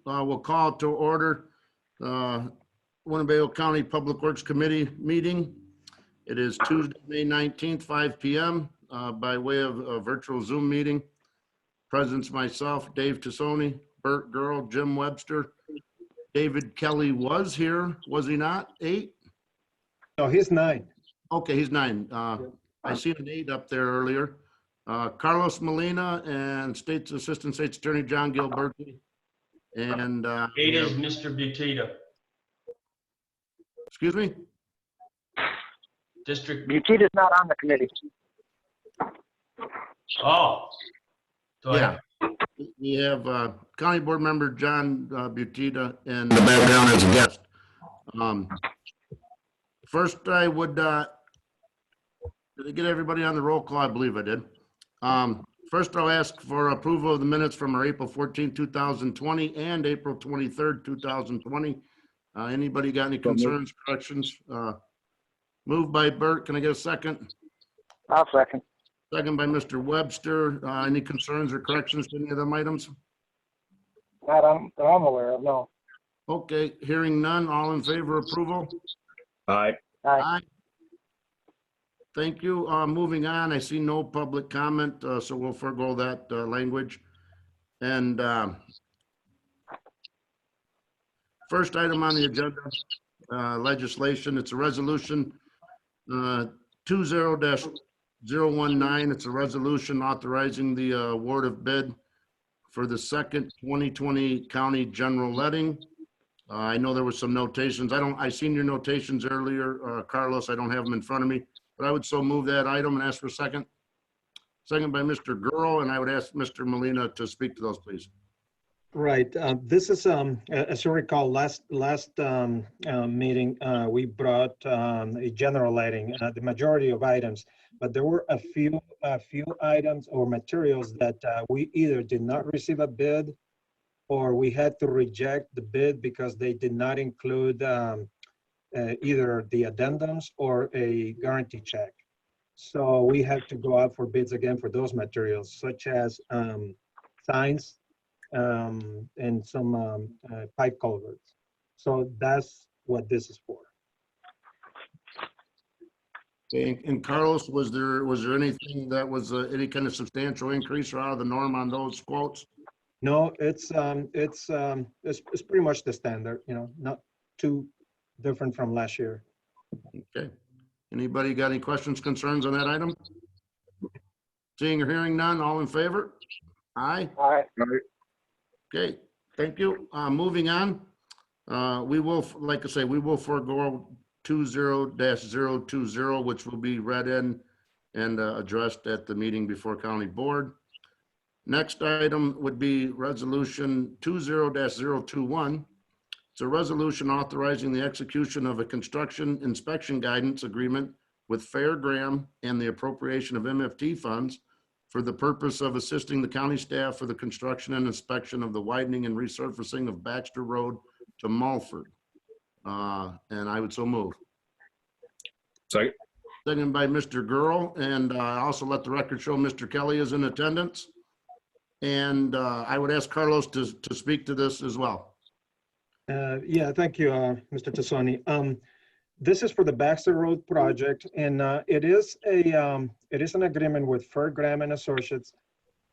We'll call to order Winnebago County Public Works Committee meeting. It is Tuesday, May 19th, 5 p.m. By way of a virtual Zoom meeting. Presents myself, Dave Tassoni, Bert Girl, Jim Webster. David Kelly was here, was he not? 8? No, he's 9. Okay, he's 9. I seen an 8 up there earlier. Carlos Molina and Assistant State's Attorney John Gilberti. And 8 is Mr. Butita. Excuse me? District. Butita's not on the committee. Oh. Go Yeah. ahead. We have County Board Member John Butita in the background as a guest. First, I would, did I get everybody on the roll call? I believe I did. First, I'll ask for approval of the minutes from our April 14, 2020 and April 23rd, 2020. Anybody got any concerns, corrections? Moved by Bert. Can I get a second? I'll second. Second by Mr. Webster. Any concerns or corrections to any of them items? Not that I'm aware of, no. Okay, hearing none. All in favor of approval? Aye. Aye. Thank you. Moving on, I see no public comment, so we'll forego that language. And first item on the agenda, legislation. It's a resolution 20-019. It's a resolution authorizing the award of bid for the second 2020 county general letting. I know there was some notations. I seen your notations earlier, Carlos. I don't have them in front of me. But I would so move that item and ask for a second. Second by Mr. Gurl, and I would ask Mr. Molina to speak to those, please. Right. This is, as you recall, last meeting, we brought a general letting, the majority of items, but there were a few items or materials that we either did not receive a bid or we had to reject the bid because they did not include either the addendums or a guarantee check. So we had to go out for bids again for those materials, such as signs and some pipe culverts. So that's what this is for. Okay, and Carlos, was there anything that was any kind of substantial increase or out of the norm on those quotes? No, it's pretty much the standard, you know, not too different from last year. Okay. Anybody got any questions, concerns on that item? Seeing or hearing none, all in favor? Aye. Aye. Okay, thank you. Moving on, we will, like I say, we will forego 20-020, which will be read in and addressed at the meeting before county board. Next item would be resolution 20-021. It's a resolution authorizing the execution of a construction inspection guidance agreement with Fair Graham and the appropriation of MFT funds for the purpose of assisting the county staff for the construction and inspection of the widening and resurfacing of Baxter Road to Mulford. And I would so move. Second. Second by Mr. Gurl, and also let the record show Mr. Kelly is in attendance. And I would ask Carlos to speak to this as well. Yeah, thank you, Mr. Tassoni. This is for the Baxter Road project, and it is an agreement with Fair Graham and Associates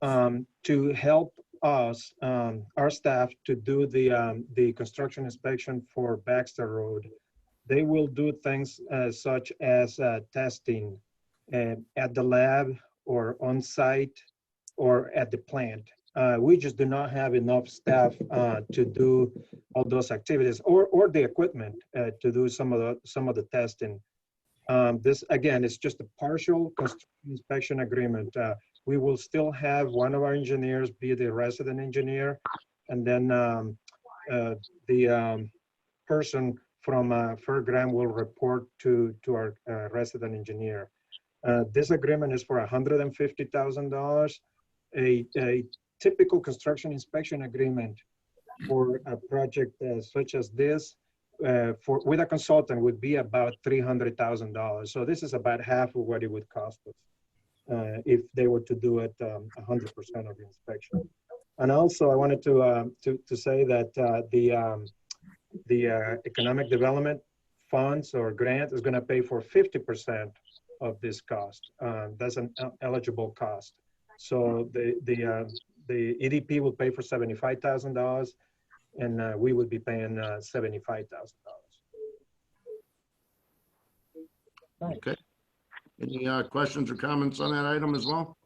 to help us, our staff, to do the construction inspection for Baxter Road. They will do things such as testing at the lab or on site or at the plant. We just do not have enough staff to do all those activities or the equipment to do some of the testing. This again is just a partial construction inspection agreement. We will still have one of our engineers be the resident engineer, and then the person from Fair Graham will report to our resident engineer. This agreement is for $150,000. A typical construction inspection agreement for a project such as this with a consultant would be about $300,000. So this is about half of what it would cost us if they were to do it 100% of the inspection. And also, I wanted to say that the economic development funds or grant is going to pay for 50% of this cost. That's an eligible cost. So the EDP will pay for $75,000, and we would be paying $75,000. Okay. Any questions or comments on that item as well?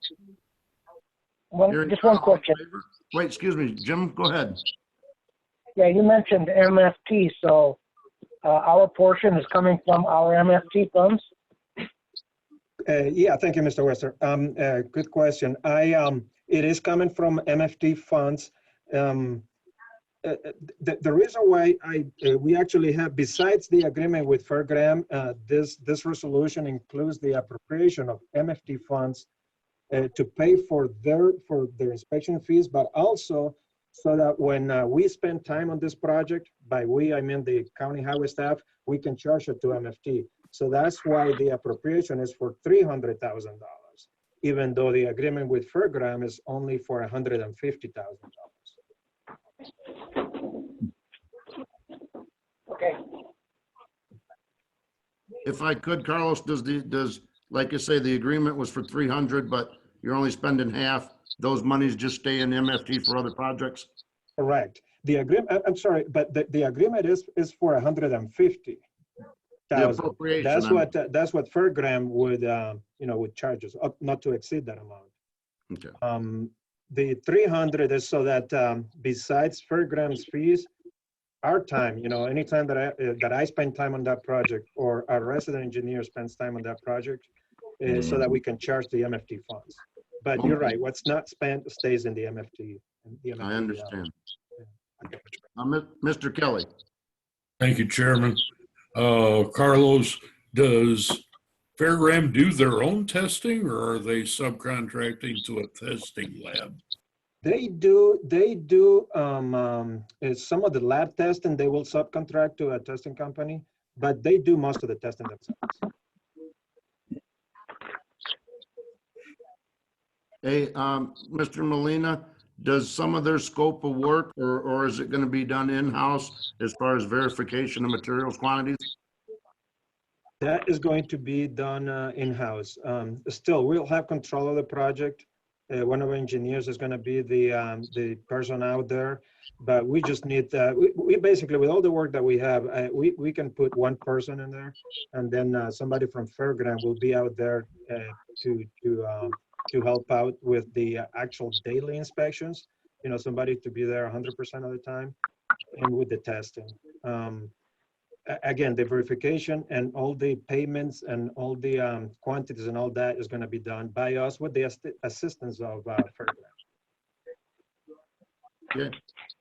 Hearing Just none, one all in question. favor? Wait, excuse me, Jim, go ahead. Yeah, you mentioned MFT, so our portion is coming from our MFT funds? Yeah, thank you, Mr. Wester. Good question. It is coming from MFT funds. The reason why we actually have, besides the agreement with FairGram, this resolution includes the appropriation of MFT funds to pay for their inspection fees, but also so that when we spend time on this project, by we, I mean the county highway staff, we can charge it to MFT. So that's why the appropriation is for $300,000, even though the agreement with FairGram is only for $150,000. Okay. If I could, Carlos, does, like you say, the agreement was for 300, but you're only spending half, those monies just stay in MFT for other projects? Correct. The agreement, I'm sorry, but the agreement is for 150,000. The appropriation. That's what FairGram would, would charge us, not to exceed that amount. Okay. The 300 is so that besides FairGram's fees, our time, anytime that I spend time on that project or our resident engineer spends time on that project, so that we can charge the MFT funds. But you're right, what's not spent stays in the MFT. I understand. Mr. Kelly. Thank you, Chairman. Carlos, does FairGram do their own testing, or are they subcontracting to a testing lab? They do some of the lab testing, they will subcontract to a testing company, but they do most of the testing themselves. Hey, Mr. Molina, does some of their scope of work, or is it going to be done in-house as far as verification of materials quantities? That is going to be done in-house. Still, we'll have control of the project. One of our engineers is going to be the person out there, but we just need, we basically, with all the work that we have, we can put one person in there, and then somebody from FairGram will be out there to help out with the actual daily inspections, somebody to be there 100% of the time, and with the testing. Again, the verification and all the payments and all the quantities and all that is going to be done by us with the assistance of FairGram. Okay,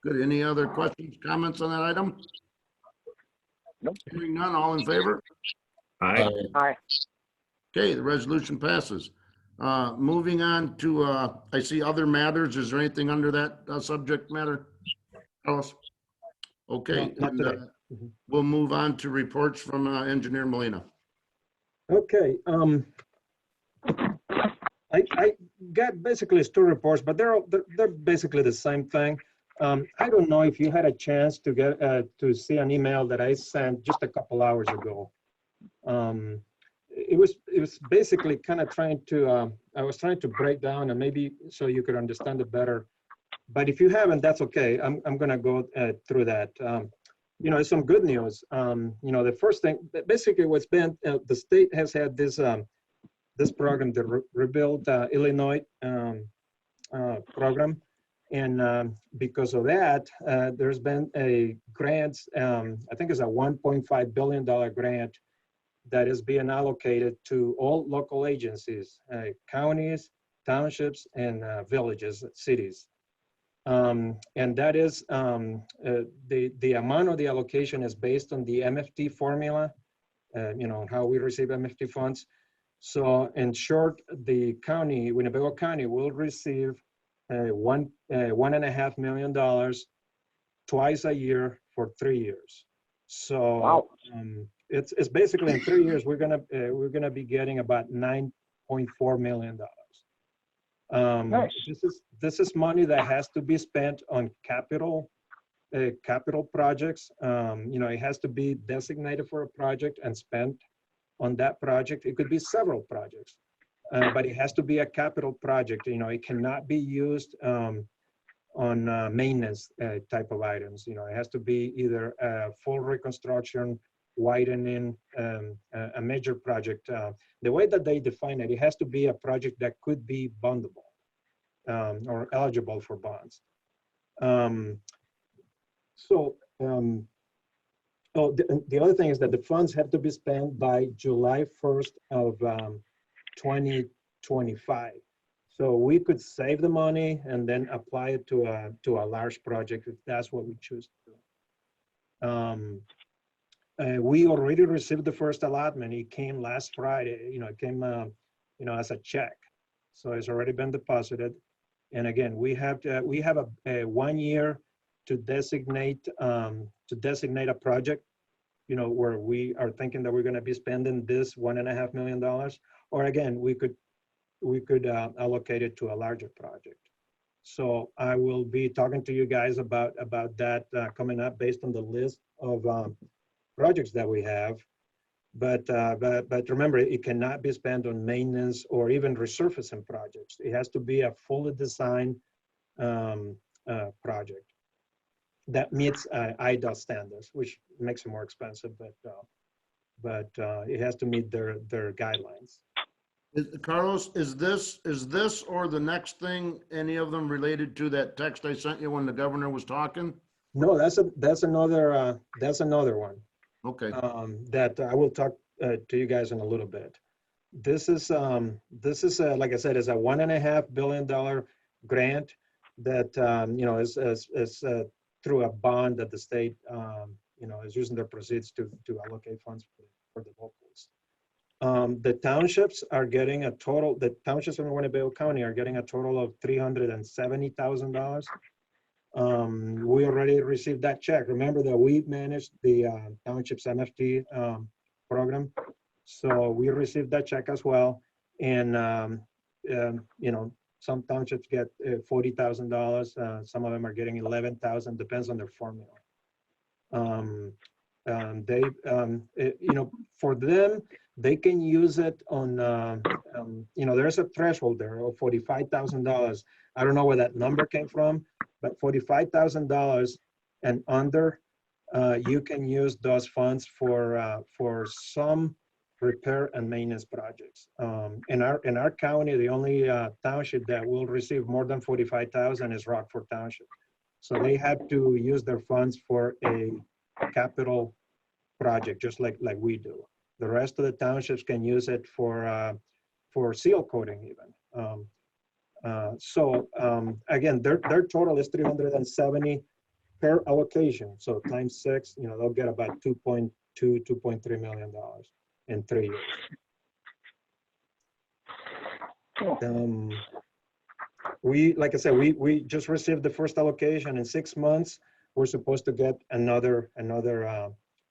good. Any other questions, comments on that item? Nope. Hearing none, all in favor? Aye. Aye. Okay, the resolution passes. Moving on to, I see other matters. Is there anything under that subject matter? Alice? Okay. No, not and, today. We'll move on to reports from Engineer Molina. Okay. I got basically 2 reports, but they're basically the same thing. I don't know if you had a chance to get to see an email that I sent just a couple hours ago. It was basically kind of trying to I was trying to break down, and maybe so you could understand it better. But if you haven't, that's okay. I'm gonna go through that. It's some good news. The first thing, basically, what's been the state has had this this program, the Rebuild Illinois program, and because of that, there's been a grant. I think it's a $1.5 billion grant that is being allocated to all local agencies, counties, townships, and villages, cities. And that is the amount of the allocation is based on the MFT formula, how we receive MFT funds. So in short, the county, Winnebago County, will receive $1.5 million twice a year for 3 years. So Wow. It's basically in 3 years we're gonna be getting about $9.4 million. Nice. This is money that has to be spent on capital projects. It has to be designated for a project and spent on that project. It could be several projects, but it has to be a capital project. It cannot be used on maintenance type of items. It has to be either a full reconstruction, widening, a major project. The way that they define it, it has to be a project that could be bondable or eligible for bonds. The other thing is that the funds have to be spent by July 1st of 2025. So we could save the money and then apply it to a large project if that's what we choose to do. We already received the first allotment. It came last Friday. It came as a check, so it's already been deposited. And again, we have a 1 year to designate a project, where we are thinking that we're going to be spending this $1.5 million, or again, we could allocate it to a larger project. So I will be talking to you guys about that coming up based on the list of projects that we have. But remember, it cannot be spent on maintenance or even resurfacing projects. It has to be a fully designed project that meets IDOT standards, which makes it more expensive, but it has to meet their guidelines. Carlos, is this or the next thing, any of them related to that text I sent you when the governor was talking? No, that's another one. Okay. That I will talk to you guys in a little bit. This is like I said, is a $1.5 billion grant that is through a bond that the state is using their proceeds to allocate funds for the locals. The townships are getting the townships in Winnebago County are getting a total of $370,000. We already received that check. Remember that we managed the township's MFT program. So we received that check as well. And, some townships get $40,000. Some of them are getting $11,000, depends on their formula. For them, they can use it on, there's a threshold there of $45,000. I don't know where that number came from, but $45,000 and under, you can use those funds for some repair and maintenance projects. In our county, the only township that will receive more than $45,000 is Rockford Township. So they have to use their funds for a capital project, just like we do. The rest of the townships can use it for seal coating even. Again, their total is 370 per allocation. So times 6, they'll get about $2.2, $2.3 million in 3 years. Like I said, we just received the first allocation. In 6 months, we're supposed to get another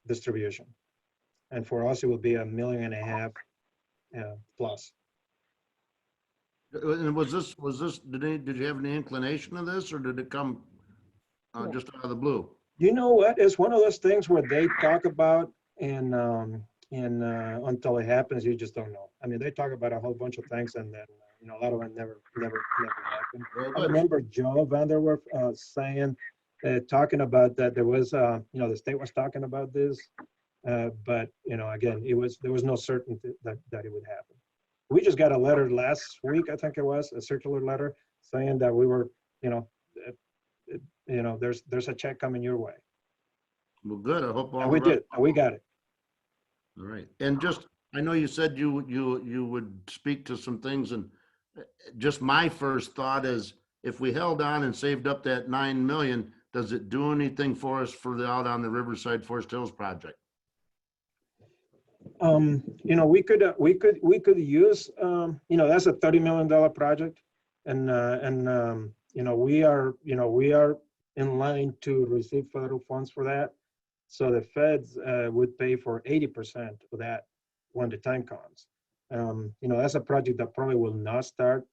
distribution. And for us, it will be $1.5 million plus. And was this, did you have any inclination of this, or did it come just out of the blue? You know what? It's one of those things where they talk about and until it happens, you just don't know. I mean, they talk about a whole bunch of things, and then a lot of them never happen. Well, I remember Joe Vanderwerf saying, talking about that there was, the state was talking about this, but again, there was no certainty that it would happen. We just got a letter last week, I think it was, a circular letter saying that we were, there's a check coming your way. Well, good. I hope all. And we did. And we got it. All right. And just, I know you said you would speak to some things, and just my first thought is, if we held on and saved up that 9 million, does it do anything for us for the out on the Riverside Forest Hills project? We could use, that's a $30 million project, and we are in line to receive federal funds for that. So the feds would pay for 80% of that when the time comes. That's a project that probably will not start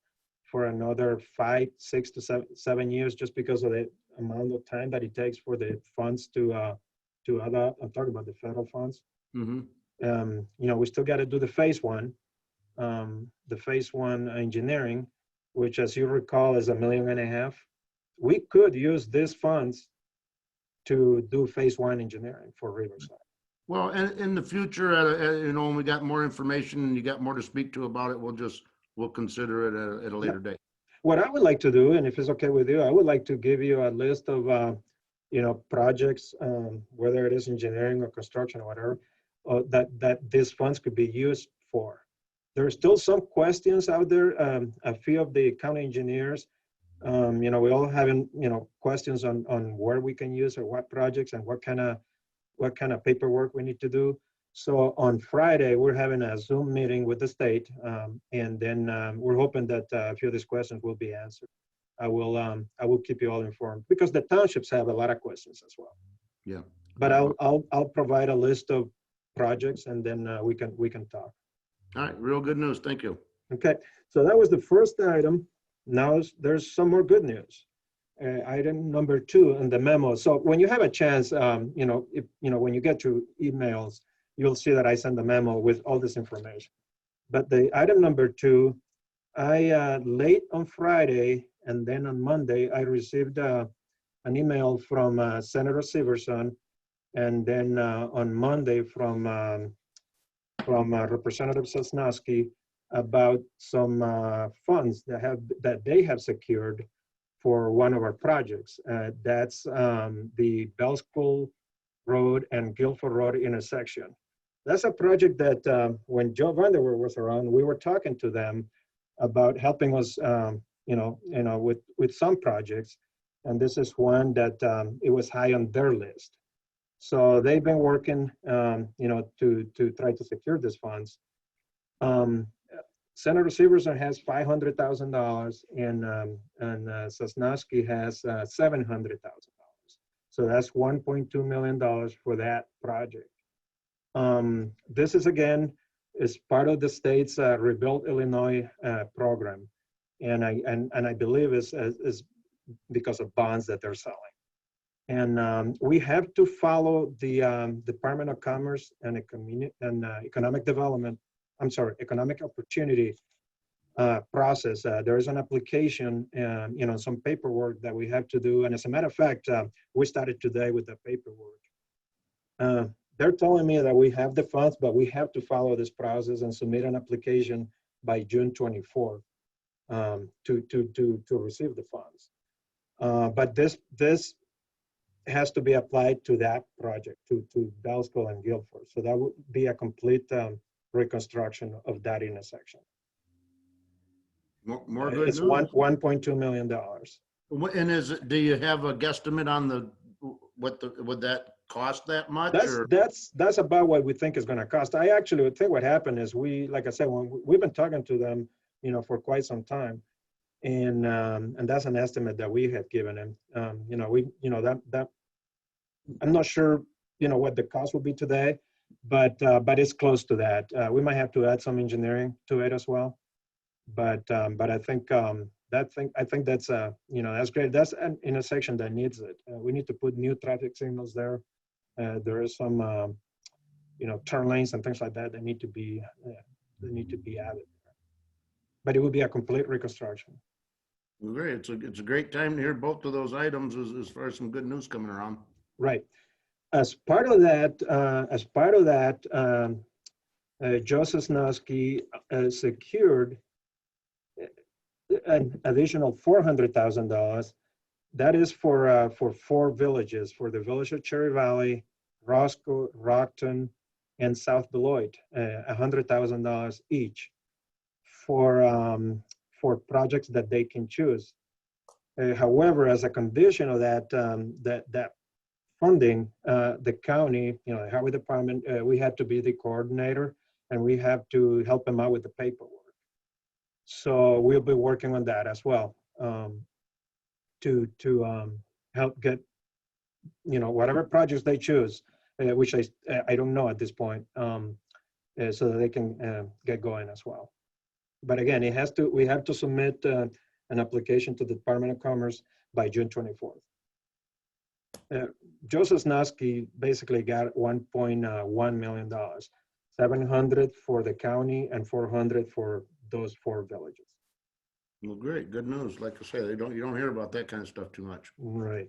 for another 5, 6 to 7 years, just because of the amount of time that it takes for the funds to other, I'm talking about the federal funds. Mhm. We still got to do the phase one, engineering, which, as you recall, is $1.5 million. We could use these funds to do phase one engineering for Riverside. Well, and in the future, when we got more information and you got more to speak to about it, we'll consider it at a later date. What I would like to do, and if it's okay with you, I would like to give you a list of, projects, whether it is engineering or construction or whatever, that these funds could be used for. There are still some questions out there. A few of the county engineers, we all having, questions on where we can use or what projects and what kind of paperwork we need to do. So on Friday, we're having a Zoom meeting with the state, and then we're hoping that a few of these questions will be answered. I will keep you all informed, because the townships have a lot of questions as well. Yeah. But I'll provide a list of projects, and then we can talk. All right, real good news. Thank you. Okay, so that was the first item. Now there's some more good news. Item number 2 in the memo. So when you have a chance, when you get your emails, you'll see that I send a memo with all this information. But the item number 2, I late on Friday and then on Monday, I received an email from Senator Severson, and then on Monday from Representative Sosnowski about some funds that they have secured for one of our projects. That's the Bell School Road and Guilford Road intersection. That's a project that when Joe Vanderweer was around, we were talking to them about helping us, with some projects. And this is one that it was high on their list. So they've been working, to try to secure these funds. Senator Severson has $500,000 and Sosnowski has $700,000. So that's $1.2 million for that project. This is, again, is part of the state's Rebuild Illinois program. And I believe is because of bonds that they're selling. And we have to follow the Department of Commerce and Economic Development, Economic Opportunity process. There is an application and, some paperwork that we have to do. And as a matter of fact, we started today with the paperwork. They're telling me that we have the funds, but we have to follow this process and submit an application by June 24th to receive the funds. But this has to be applied to that project, to Bell School and Guilford. So that would be a complete reconstruction of that intersection. More good it's news. $1.2 million. And do you have a guesstimate on would that cost that much? That's about what we think is going to cost. I actually would think what happened is like I said, we've been talking to them, for quite some time. And that's an estimate that we had given him. That I'm not sure, what the cost will be today, but it's close to that. We might have to add some engineering to it as well. But I think that's that's great. That's an intersection that needs it. We need to put new traffic signals there. There is some turn lanes and things like that that need to be added. But it would be a complete reconstruction. Well, great. It's a great time to hear both of those items as far as some good news coming around. Right. As part of that, Joe Sosnowski secured an additional $400,000. That is for 4 villages, for the village of Cherry Valley, Roscoe, Rockton, and South Beloit, $100,000 each for projects that they can choose. However, as a condition of that funding, the county, the highway department, we had to be the coordinator, and we have to help them out with the paperwork. So we'll be working on that as well, to help get, whatever projects they choose, which I don't know at this point, so that they can get going as well. But again, we have to submit an application to the Department of Commerce by June 24th. Joe Sosnowski basically got $1.1 million, 700 for the county and 400 for those 4 villages. Well, great, good news. Like I say, you don't hear about that kind of stuff too much. Right.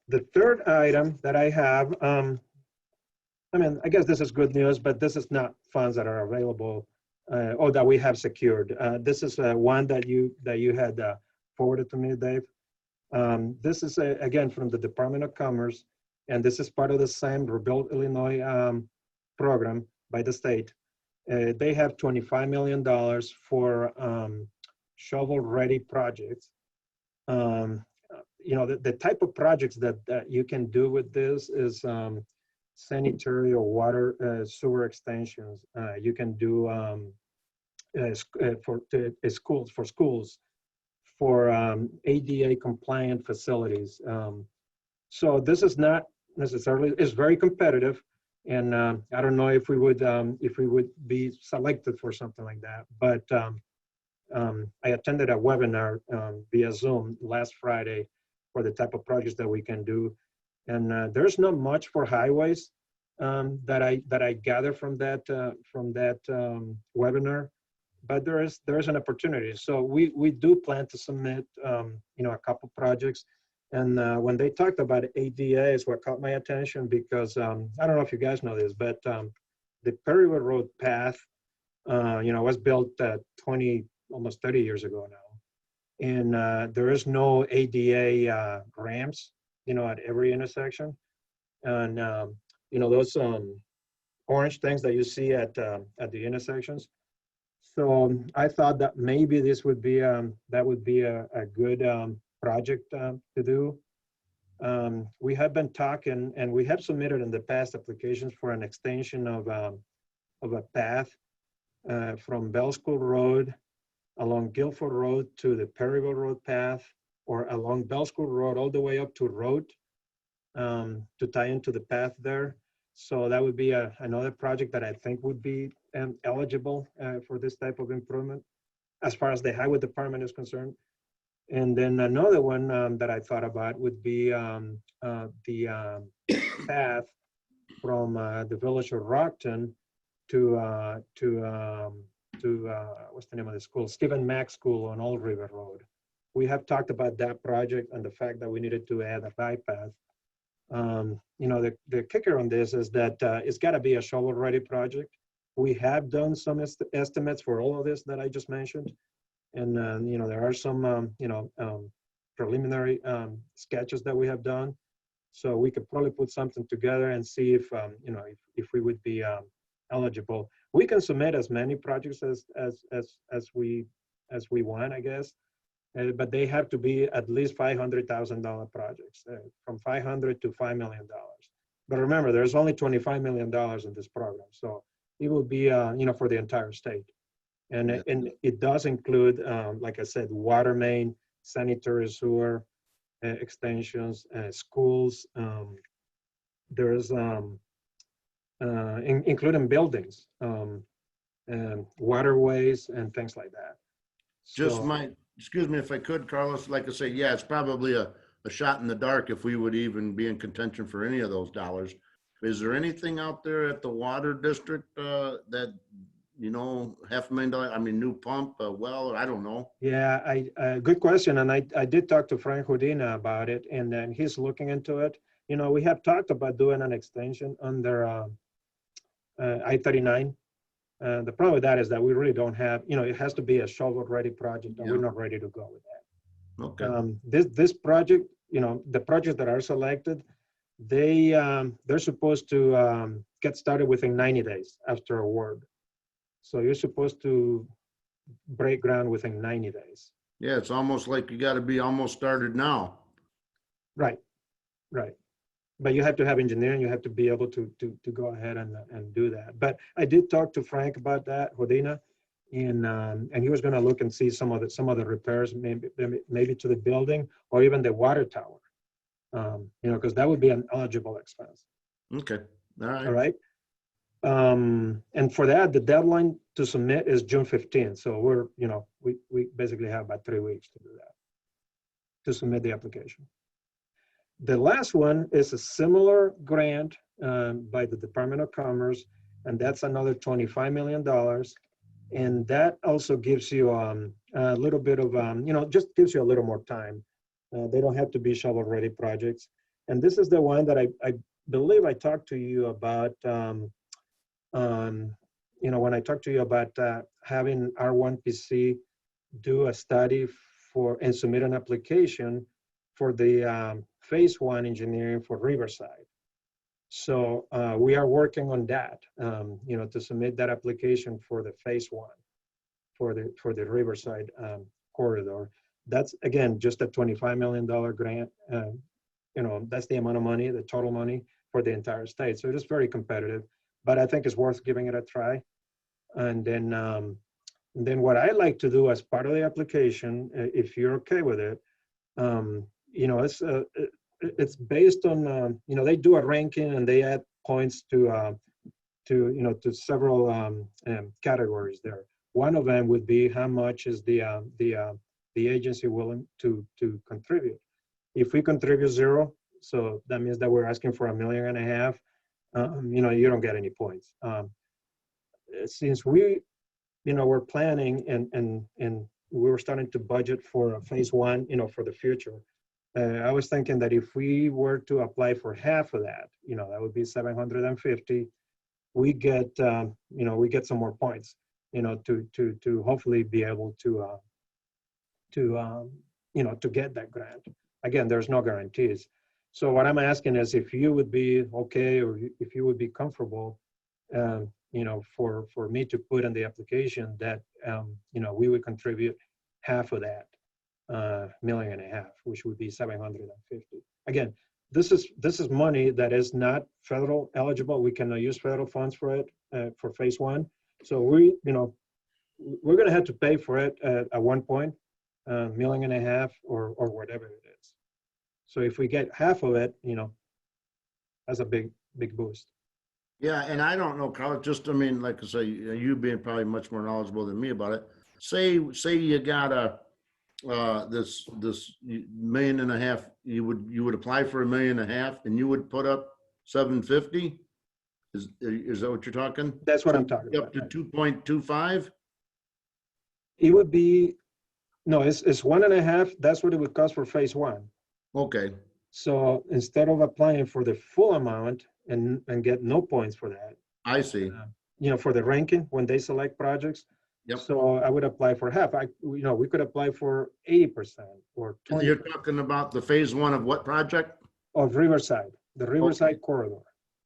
The third item that I have, I mean, I guess this is good news, but this is not funds that are available or that we have secured. This is one that you had forwarded to me, Dave. This is again from the Department of Commerce, and this is part of the same Rebuild Illinois program by the state. They have $25 million for shovel-ready projects. You know, the type of projects that you can do with this is sanitary or water sewer extensions. You can do for schools, for ADA compliant facilities. So this is not necessarily, it's very competitive. And I don't know if we would be selected for something like that, but I attended a webinar via Zoom last Friday for the type of projects that we can do. And there's not much for highways that I gather from that webinar, but there is an opportunity. So we do plan to submit you know, a couple projects. And when they talked about ADA is what caught my attention, because I don't know if you guys know this, but the Perryville Road path, you know, was built 20, almost 30 years ago now. And there is no ADA ramps, you know, at every intersection. And, you know, those orange things that you see at the intersections. So I thought that maybe this would be, that would be a good project to do. We have been talking, and we have submitted in the past applications for an extension of a path from Bell School Road along Guilford Road to the Perryville Road path, or along Bell School Road all the way up to Road to tie into the path there. So that would be another project that I think would be eligible for this type of improvement as far as the highway department is concerned. And then another one that I thought about would be the path from the village of Rockton to what's the name of the school? Stephen Mack School on Old River Road. We have talked about that project and the fact that we needed to add a bypass. You know, the kicker on this is that it's got to be a shovel-ready project. We have done some estimates for all of this that I just mentioned. And, you know, there are some, you know, preliminary sketches that we have done. So we could probably put something together and see if, you know, if we would be eligible. We can submit as many projects as we want, I guess. But they have to be at least $500,000 projects, from $500,000 to $5 million. But remember, there's only $25 million in this program. So it will be, you know, for the entire state. And it does include, like I said, water main, sanitary sewer extensions, schools. There's including buildings, waterways, and things like that. Just So, excuse me if I could, Carlos, like I say, yeah, it's probably a shot in the dark if we would even be in contention for any of those dollars. Is there anything out there at the water district that, you know, $500,000, I mean, new pump, well, I don't know. yeah, good question. And I did talk to Frank Houdina about it, and then he's looking into it. You know, we have talked about doing an extension under I-39. The problem with that is that we really don't have, you know, it has to be a shovel-ready project, and Yeah. we're not ready to go with that. Okay. This project, you know, the projects that are selected, they're supposed to get started within 90 days after award. So you're supposed to break ground within 90 days. Yeah, it's almost like you got to be almost started now. Right, right. But you have to have engineering. You have to be able to go ahead and do that. But I did talk to Frank about that, Houdina, and he was going to look and see some of the repairs, maybe to the building or even the water tower. You know, because that would be an eligible expense. Okay. All right. All right. And for that, the deadline to submit is June 15th. So we're, we basically have about 3 weeks to do that, to submit the application. The last one is a similar grant by the Department of Commerce, and that's another $25 million. And that also gives you a little bit of, just gives you a little more time. They don't have to be shovel-ready projects. And this is the one that I believe I talked to you about, when I talked to you about having R1PC do a study and submit an application for the phase 1 engineering for Riverside. So we are working on that, to submit that application for the phase 1 for the Riverside corridor. That's, again, just a $25 million grant. That's the amount of money, the total money for the entire state. So it is very competitive, but I think it's worth giving it a try. And then what I like to do as part of the application, if you're okay with it, it's based on, they do a ranking and they add points to several categories there. One of them would be how much is the agency willing to contribute. If we contribute 0, so that means that we're asking for $1.5 million, you don't get any points. Since we're planning and we were starting to budget for phase 1, for the future, I was thinking that if we were to apply for half of that, that would be 750. We get some more points, to hopefully be able to get that grant. Again, there's no guarantees. So what I'm asking is if you would be okay, or if you would be comfortable, for me to put in the application that, we would contribute half of that, $1.5 million, which would be 750. Again, this is money that is not federal eligible. We cannot use federal funds for it, for phase 1. So we're going to have to pay for it at one point, $1.5 million or whatever it is. So if we get half of it, that's a big boost. Yeah, and I don't know, Carl, like I say, you being probably much more knowledgeable than me about it. Say you got this $1.5 million, you would apply for $1.5 million and you would put up 750. Is that what you're talking? That's what I'm talking Up about. to 2.25? It would be, no, it's 1.5. That's what it would cost for phase 1. Okay. So instead of applying for the full amount and get no points for that, I see. for the ranking when they select projects. Yep. So I would apply for half. We could apply for 80% or 20% You're talking about the phase 1 of what project? of Riverside, the Riverside corridor,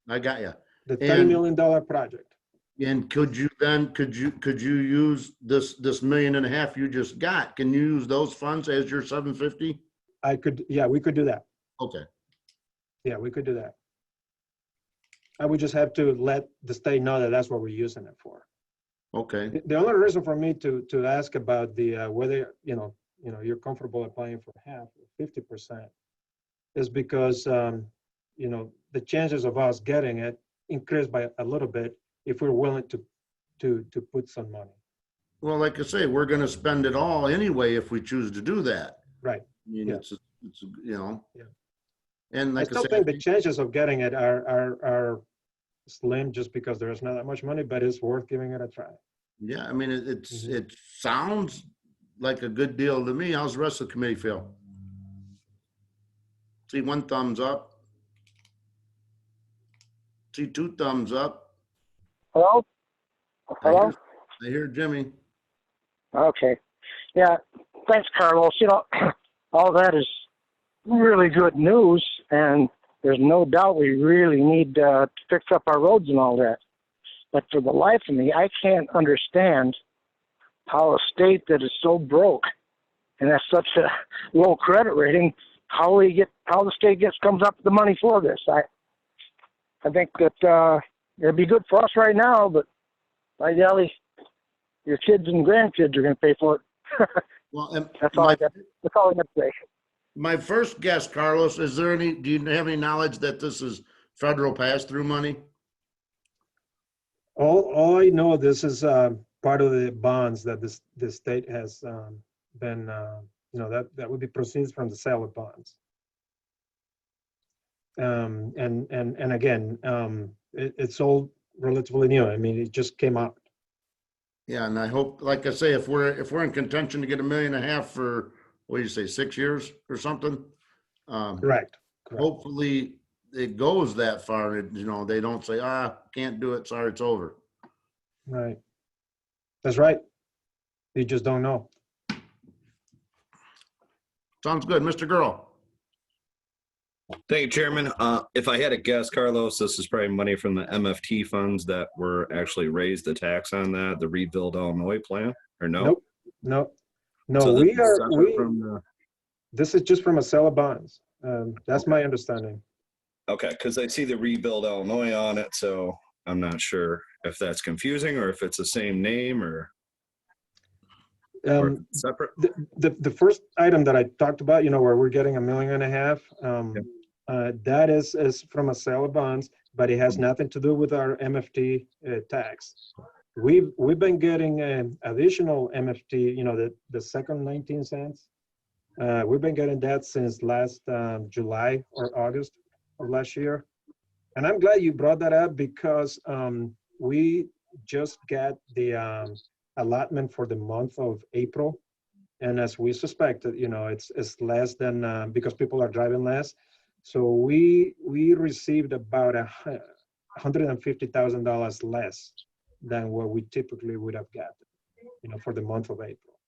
I got you. the $30 million project. And could you use this $1.5 million you just got? Can you use those funds as your 750? I could, yeah, we could do that. Okay. Yeah, we could do that. I would just have to let the state know that that's what we're using it for. Okay. The only reason for me to ask about the whether you're comfortable applying for half or 50% is because the chances of us getting it increase by a little bit if we're willing to put some money. Well, like I say, we're going to spend it all anyway if we choose to do that. Right. I mean, Yeah. it's Yeah. And I like I still said, think the chances of getting it are slim just because there is not that much money, but it's worth giving it a try. yeah, I mean, it sounds like a good deal to me. How's the rest of the committee feel? See 1 thumbs up. See 2 thumbs up. Hello? Hello? I hear Jimmy. Okay. Yeah, thanks, Carlos. All that is really good news, and there's no doubt we really need to fix up our roads and all that. But for the life of me, I can't understand how a state that is so broke and has such a low credit rating, how the state comes up with the money for this. I think that it'd be good for us right now, but by golly, your kids and grandkids are going to pay for it. Well, and That's all I got to say. my first guess, Carlos, do you have any knowledge that this is federal pass-through money? All I know, this is part of the bonds that the state has been, that would be proceeds from the sale of bonds. And again, it's all relatively new. I mean, it just came out. Yeah, and I hope, like I say, if we're in contention to get $1.5 million for, what do you say, 6 years or something? Correct. Hopefully it goes that far, they don't say, can't do it, sorry, it's over. Right. That's right. You just don't know. Sounds good. Mr. Girl. Thank you, Chairman. If I had to guess, Carlos, this is probably money from the MFT funds that were actually raised the tax on that, the Rebuild Illinois plan, or no? Nope. So No, this is separate from the- this is just from a sale of bonds. That's my understanding. Okay, because I see the Rebuild Illinois on it, so I'm not sure if that's confusing or if it's the same name or if it's separate. The first item that I talked about, where we're getting $1.5 million, that is from a sale of bonds, but it has nothing to do with our MFT tax. We've been getting additional MFT, the second 19 cents. We've been getting that since last July or August of last year. And I'm glad you brought that up because we just got the allotment for the month of April. And as we suspected, it's less than, because people are driving less. So we received about $150,000 less than what we typically would have gotten, for the month of April.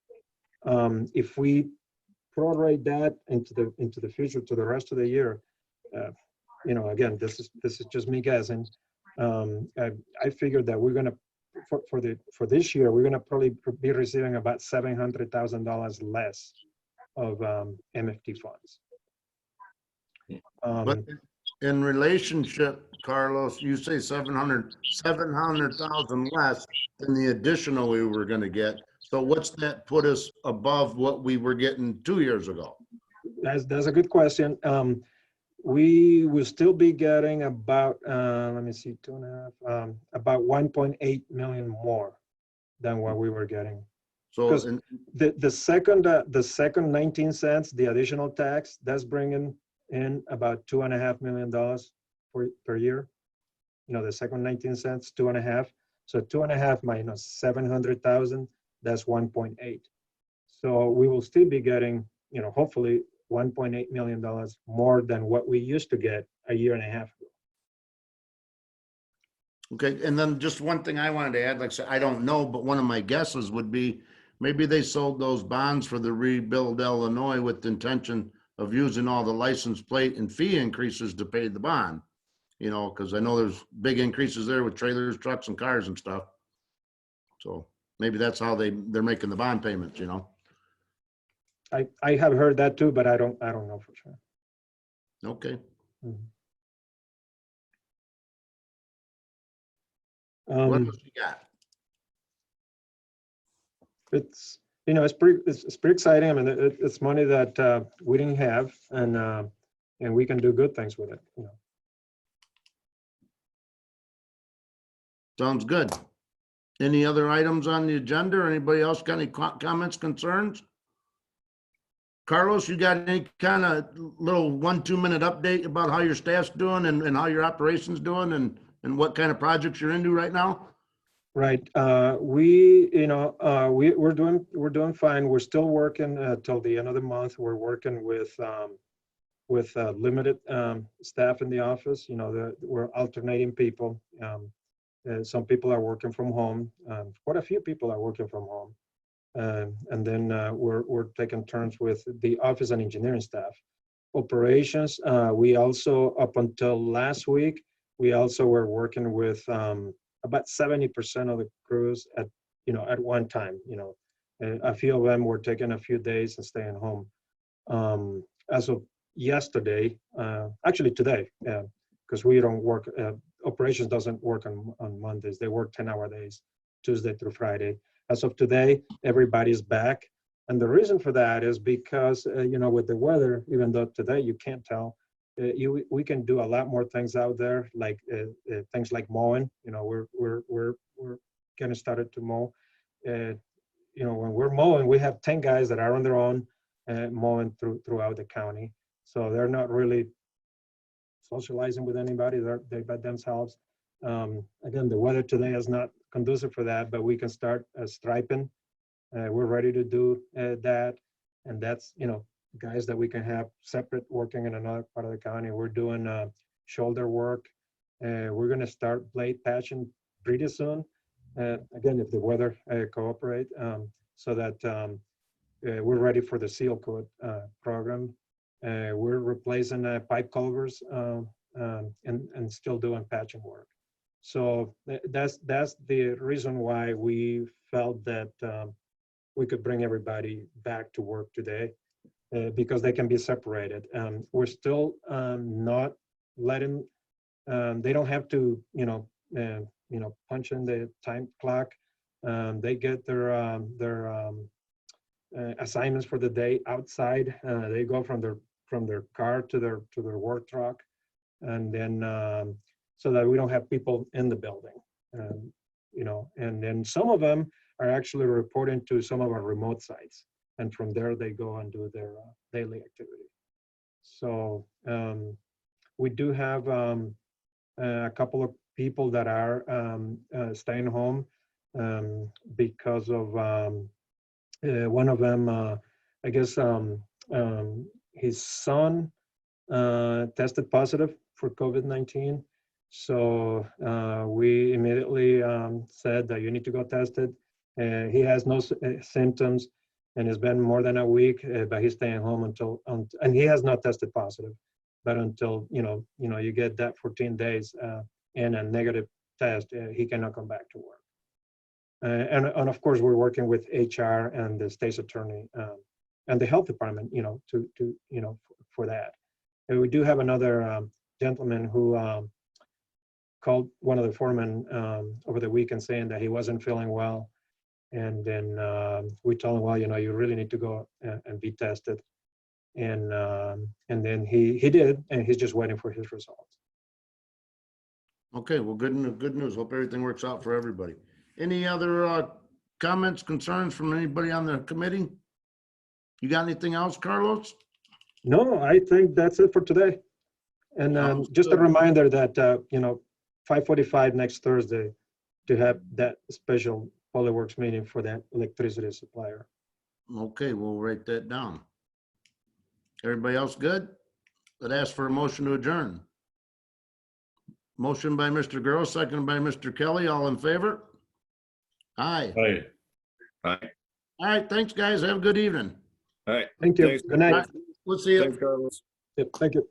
If we prorate that into the future to the rest of the year, again, this is just me guessing. I figured that we're gonna for this year we're gonna probably be receiving about $700,000 less of MFT funds. But in relationship, Carlos, you say 700,000 less than the additional we were going to get. So what's that put us above what we were getting 2 years ago? That's a good question. We will still be getting about, let me see, 2.5, about 1.8 million more than what we were getting. So Because the second 19 cents, the additional tax, that's bringing in about $2.5 million per year. The second 19 cents, 2.5. So 2.5 minus 700,000, that's 1.8. So we will still be getting, hopefully $1.8 million more than what we used to get a year and a half ago. okay, and then just one thing I wanted to add, like I said, I don't know, but one of my guesses would be maybe they sold those bonds for the Rebuild Illinois with the intention of using all the license plate and fee increases to pay the bond, because I know there's big increases there with trailers, trucks, and cars and stuff. So maybe that's how they're making the bond payments, I have heard that too, but I don't know for sure. Okay. What Um, else you got? it's it's pretty exciting. I mean, it's money that we didn't have, and we can do good things with it. Sounds good. Any other items on the agenda or anybody else got any comments, concerns? Carlos, you got any kind of little 1-2 minute update about how your staff's doing and how your operations doing and what kind of projects you're into right now? Right. We're doing fine. We're still working till the end of the month. We're working with limited staff in the office. We're alternating people. Some people are working from home. Quite a few people are working from home. And then we're taking turns with the office and engineering staff. Operations, we also, up until last week, we also were working with about 70% of the crews at one time. A few of them were taking a few days and staying home. As of yesterday, actually today, because we don't work, operations doesn't work on Mondays. They work 10-hour days, Tuesday through Friday. As of today, everybody's back. And the reason for that is because, with the weather, even though today you can't tell, we can do a lot more things out there, like things like mowing. You know, we're getting started to mow. You know, when we're mowing, we have 10 guys that are on their own mowing throughout the county. So they're not really socializing with anybody. They're by themselves. Again, the weather today is not conducive for that, but we can start striping. We're ready to do that. And that's, you know, guys that we can have separate working in another part of the county. We're doing shoulder work. We're going to start blade patching pretty soon. Again, if the weather cooperate, so that we're ready for the seal coat program. We're replacing pipe culverts and still doing patching work. So that's the reason why we felt that we could bring everybody back to work today, because they can be separated. We're still not letting, they don't have to, punch in the time clock. They get their assignments for the day outside. They go from their car to their work truck, and then so that we don't have people in the building. And then some of them are actually reporting to some of our remote sites, and from there they go and do their daily activity. So we do have a couple of people that are staying home because of one of them, I guess his son tested positive for COVID-19. So we immediately said that you need to go tested. He has no symptoms, and it's been more than a week, but he's staying home until, and he has not tested positive, but until you get that 14 days and a negative test, he cannot come back to work. And of course, we're working with HR and the state's attorney and the health department, for that. And we do have another gentleman who called one of the foremen over the weekend saying that he wasn't feeling well. And then we told him, well, you really need to go and be tested. And then he did, and he's just waiting for his results. Okay, well, good news. Hope everything works out for everybody. Any other comments, concerns from anybody on the committee? You got anything else, Carlos? No, I think that's it for today. And just a reminder that, 5:45 next Thursday to have that special Public Works meeting for that electricity supplier. Okay, we'll write that down. Everybody else good? I'd ask for a motion to adjourn. Motion by Mr. Gross, second by Mr. Kelly. All in favor? Aye. Hi. All All right, thanks, guys. Have a good evening. right. Thank you. Thanks. Good night. We'll see you. Thanks, Carlos. Yep, thank you.